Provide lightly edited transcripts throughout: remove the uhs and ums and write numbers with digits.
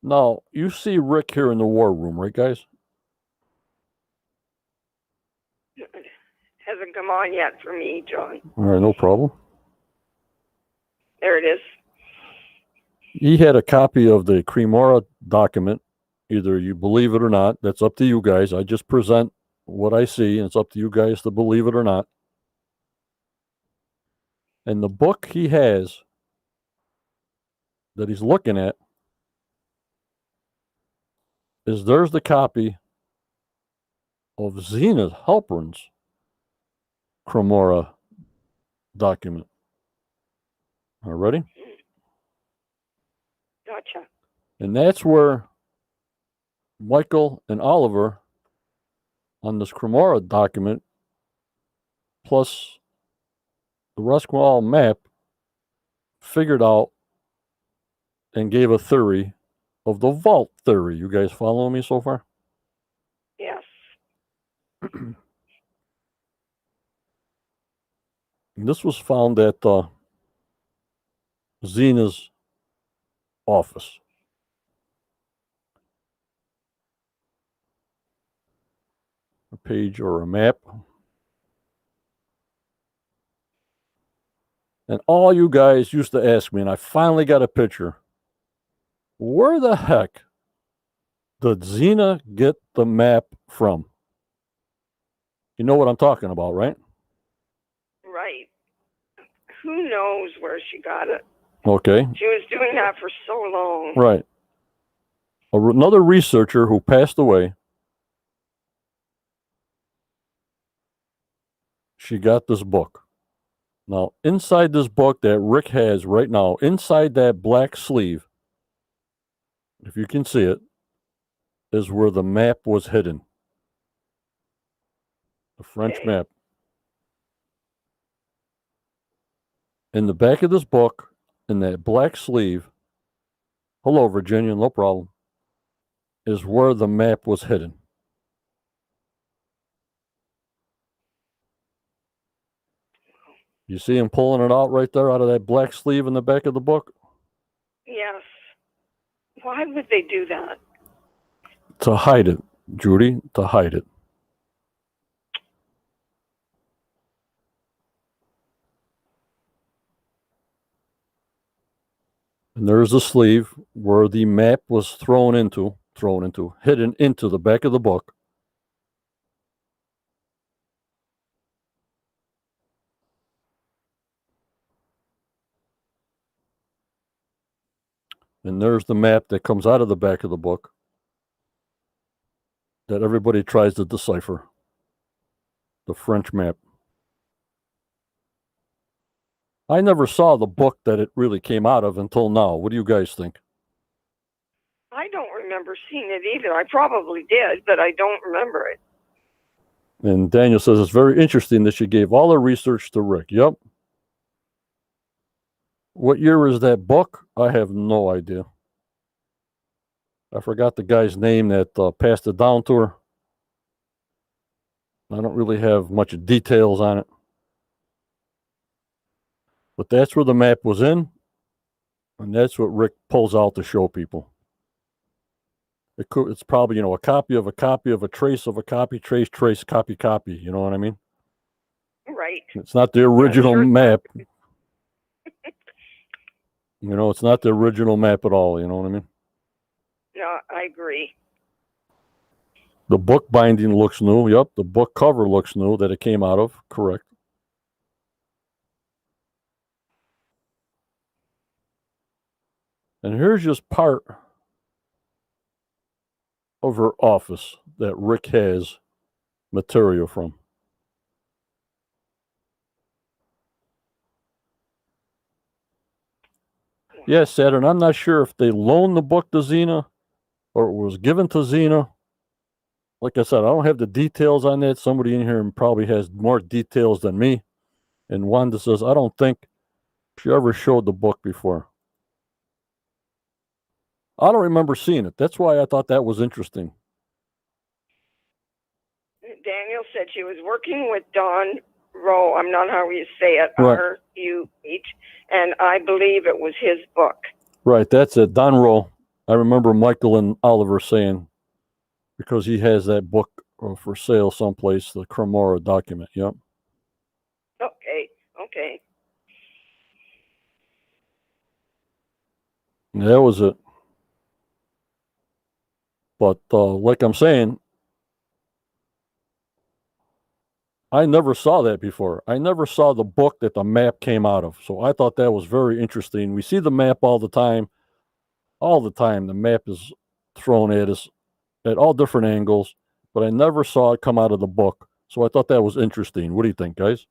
Now, you see Rick here in the war room, right, guys? Hasn't come on yet for me, John. All right, no problem. There it is. He had a copy of the Cremora document. Either you believe it or not. That's up to you guys. I just present what I see, and it's up to you guys to believe it or not. And the book he has that he's looking at there's the copy of Zena's Halpern's Cremora document. All right, ready? Gotcha. And that's where Michael and Oliver on this Cremora document, plus the Rosqual map, figured out and gave a theory of the vault theory. You guys following me so far? Yes. And this was found at Zena's office. A page or a map. And all you guys used to ask me, and I finally got a picture, where the heck did Zena get the map from? You know what I'm talking about, right? Right. Who knows where she got it? Okay. She was doing that for so long. Right. Another researcher who passed away, she got this book. Now, inside this book that Rick has right now, inside that black sleeve, if you can see it, is where the map was hidden. The French map. In the back of this book, in that black sleeve, hello, Virginia, no problem, is where the map was hidden. You see him pulling it out right there out of that black sleeve in the back of the book? Yes. Why would they do that? To hide it, Judy, to hide it. And there's the sleeve where the map was hidden into the back of the book. And there's the map that comes out of the back of the book that everybody tries to decipher. The French map. I never saw the book that it really came out of until now. What do you guys think? I don't remember seeing it either. I probably did, but I don't remember it. And Daniel says it's very interesting that she gave all her research to Rick. Yep. What year is that book? I have no idea. I forgot the guy's name that passed it down to her. I don't really have much details on it. But that's where the map was in. And that's what Rick pulls out to show people. It's probably, a copy of a copy of a trace of a copy, trace, copy. You know what I mean? Right. It's not the original map. It's not the original map at all. You know what I mean? No, I agree. The book binding looks new. Yep. The book cover looks new that it came out of. Correct. And here's just part of her office that Rick has material from. Yes, Saturn. I'm not sure if they loaned the book to Zena or it was given to Zena. Like I said, I don't have the details on that. Somebody in here probably has more details than me. And Wanda says, I don't think she ever showed the book before. I don't remember seeing it. That's why I thought that was interesting. Daniel said she was working with Don Rowe. I'm not how you say it. Right. R-U-H. And I believe it was his book. Right. That's it. Don Rowe. I remember Michael and Oliver saying, because he has that book for sale someplace, the Cremora document. Yep. Okay. Okay. That was it. But like I'm saying, I never saw that before. I never saw the book that the map came out of. So I thought that was very interesting. We see the map all the time. All the time, the map is thrown at us at all different angles, but I never saw it come out of the book. So I thought that was interesting. What do you think, guys?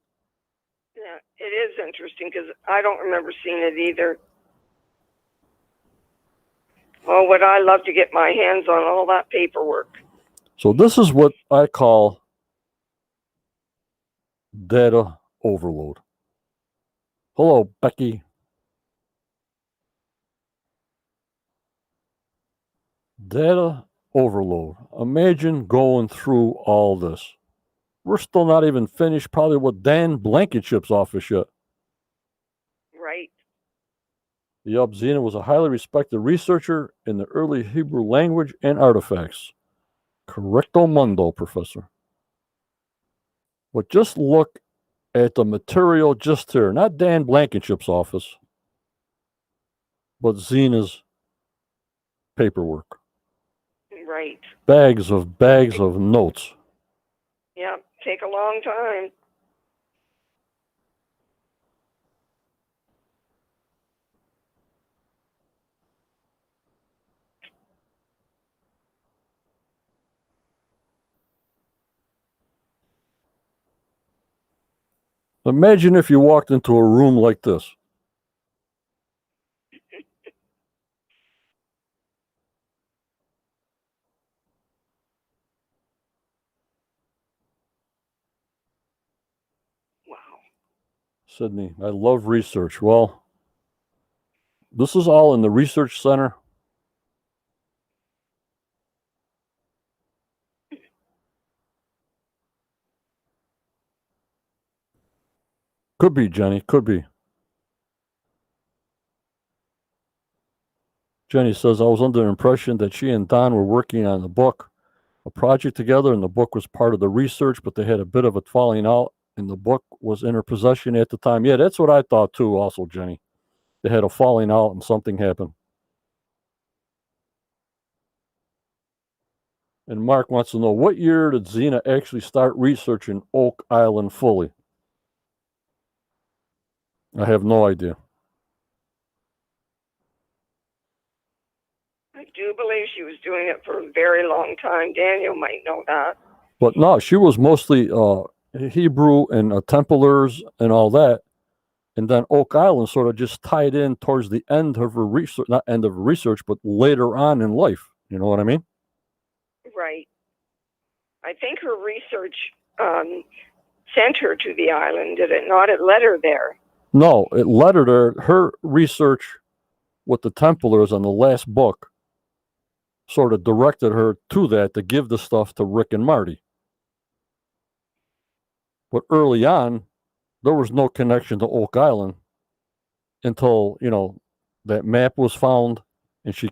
Yeah, it is interesting because I don't remember seeing it either. Oh, would I love to get my hands on all that paperwork. So this is what I call data overload. Hello, Becky. Data overload. Imagine going through all this. We're still not even finished probably with Dan Blankenship's office yet. Right. Yup, Zena was a highly respected researcher in the early Hebrew language and artifacts. Correcto mundo, Professor. But just look at the material just here. Not Dan Blankenship's office, but Zena's paperwork. Right. Bags of notes. Yeah, take a long time. Imagine if you walked into a room like this. Wow. Sydney, I love research. Well, this is all in the research center. Could be, Jenny. Could be. Jenny says, I was under the impression that she and Don were working on a project together, and the book was part of the research, but they had a bit of a falling out, and the book was in her possession at the time. Yeah, that's what I thought too, also, Jenny. They had a falling out and something happened. And Mark wants to know, what year did Zena actually start researching Oak Island fully? I have no idea. I do believe she was doing it for a very long time. Daniel might know that. But no, she was mostly Hebrew and Templars and all that. And then Oak Island sort of just tied in towards the end of her research, not end of her research, but later on in life. You know what I mean? Right. I think her research sent her to the island, did it not? It led her there. No, it led her there. Her research with the Templars on the last book sort of directed her to that to give the stuff to Rick and Marty. But early on, there was no connection to Oak Island until, that map was found and she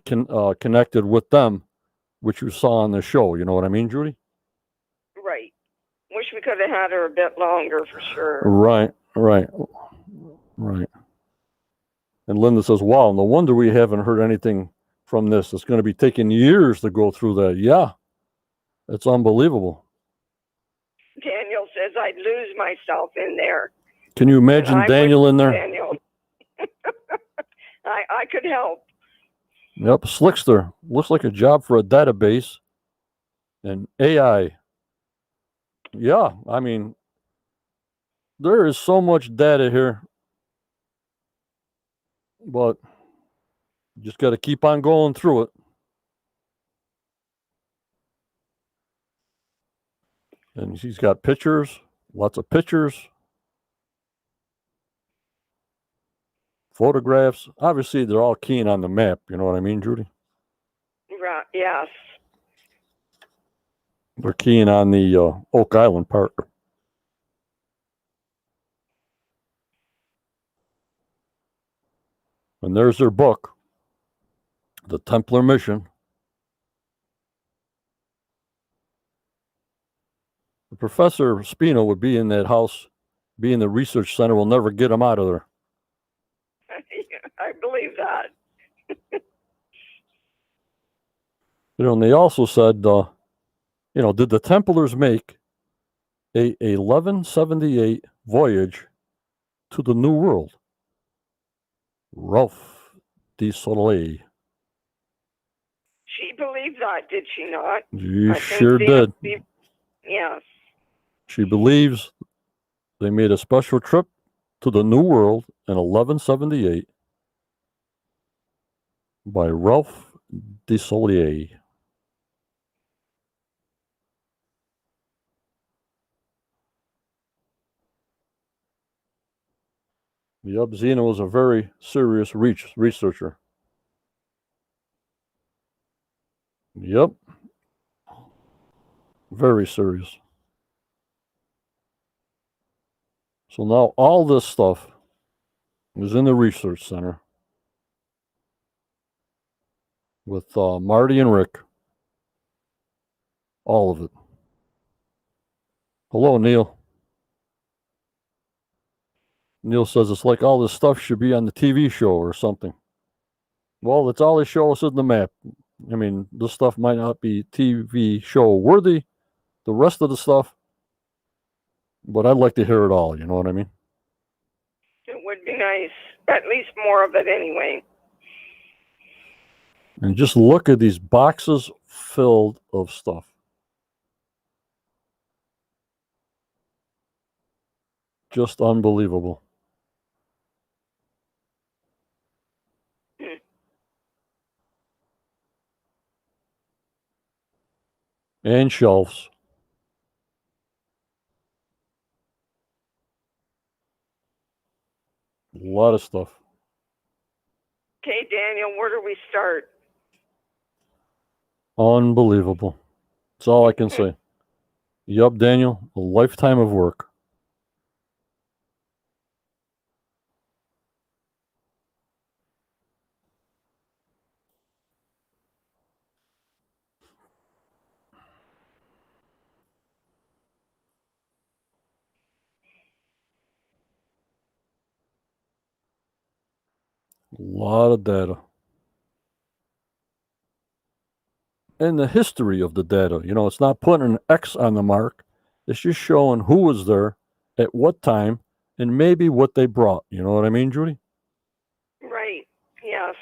connected with them, which you saw on the show. You know what I mean, Judy? Right. Wish we could have had her a bit longer for sure. Right. And Linda says, wow, no wonder we haven't heard anything from this. It's going to be taking years to go through that. Yeah, it's unbelievable. Daniel says I'd lose myself in there. Can you imagine Daniel in there? Daniel. I could help. Yep, Slickster. Looks like a job for a database and AI. Yeah, I mean, there is so much data here, but you just got to keep on going through it. And she's got pictures, lots of pictures, photographs. Obviously, they're all keen on the map. You know what I mean, Judy? Right. Yes. They're keen on the Oak Island part. And there's their book. the Templar mission. Professor Spino would be in that house, be in the research center. We'll never get him out of there. I believe that. And they also said, did the Templars make a 1178 voyage to the New World? Ralph de Soleil. She believed that, did she not? She sure did. Yes. She believes they made a special trip to the New World in 1178 by Ralph de Soleil. Yep, Zena was a very serious researcher. Yep. Very serious. So now all this stuff is in the research center with Marty and Rick. All of it. Hello, Neil. Neil says it's like all this stuff should be on the TV show or something. Well, that's all they show us in the map. I mean, this stuff might not be TV show worthy, the rest of the stuff, but I'd like to hear it all, you know what I mean? It would be nice. At least more of it anyway. And just look at these boxes filled of stuff. Just unbelievable. And shelves. A lot of stuff. Okay, Daniel, where do we start? Unbelievable. That's all I can say. Yup, Daniel, a lifetime of work. A lot of data. And the history of the data. It's not putting an X on the mark. It's just showing who was there, at what time, and maybe what they brought. You know what I mean, Judy? Right. Yes.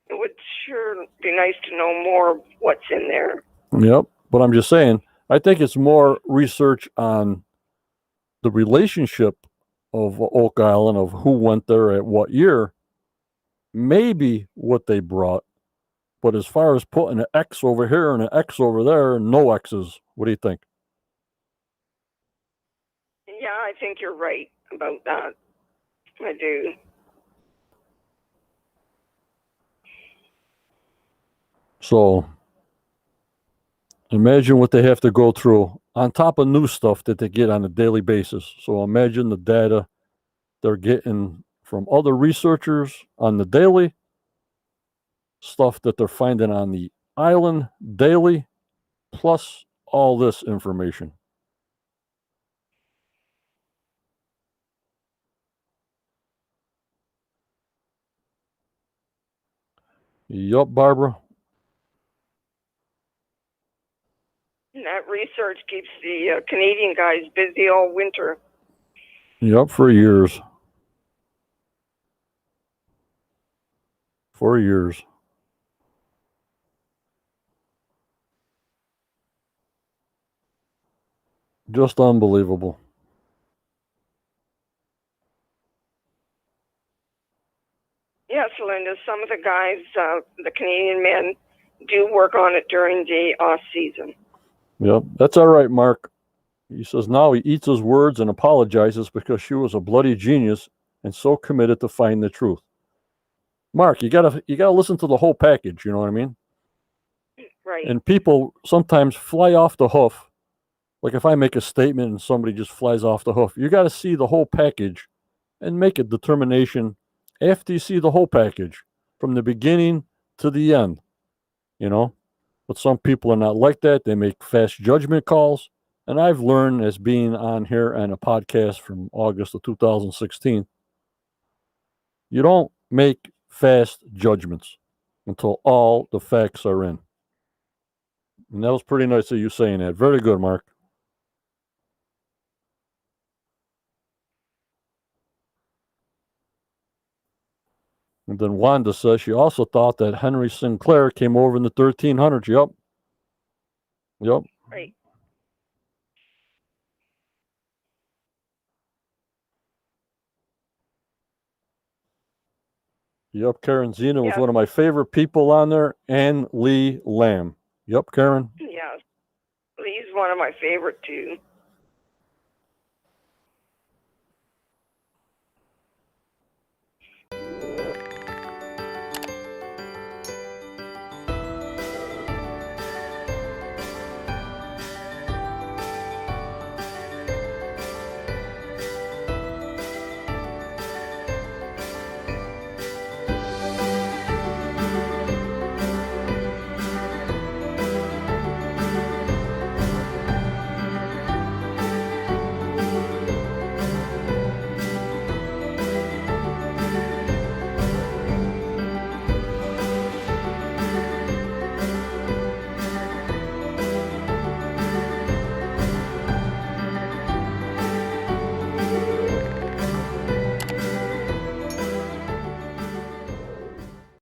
It would sure be nice to know more of what's in there. Yep. But I'm just saying, I think it's more research on the relationship of Oak Island, of who went there at what year, maybe what they brought. But as far as putting an X over here and an X over there, no X's. What do you think? Yeah, I think you're right about that. I do. So imagine what they have to go through on top of new stuff that they get on a daily basis. So imagine the data they're getting from other researchers on the daily, stuff that they're finding on the island daily, plus all this information. Yup, Barbara. And that research keeps the Canadian guys busy all winter. Yup, for years. For years. Just unbelievable. Yes, Linda, some of the guys, the Canadian men, do work on it during the off season. Yep, that's all right, Mark. He says now he eats his words and apologizes because she was a bloody genius and so committed to find the truth. Mark, you gotta listen to the whole package, you know what I mean? Right. And people sometimes fly off the hoof. Like if I make a statement and somebody just flies off the hoof, you gotta see the whole package and make a determination after you see the whole package, from the beginning to the end, you know. But some people are not like that. They make fast judgment calls. And I've learned, as being on here and a podcast from August of 2016, you don't make fast judgments until all the facts are in. And that was pretty nice of you saying that. Very good, Mark. And then Wanda says she also thought that Henry Sinclair came over in the 1300s. Yep. Yep. Right. Yep, Karen. Zena was Yeah. one of my favorite people on there, and Lee Lamb. Yep, Karen. Yeah. He's one of my favorite too.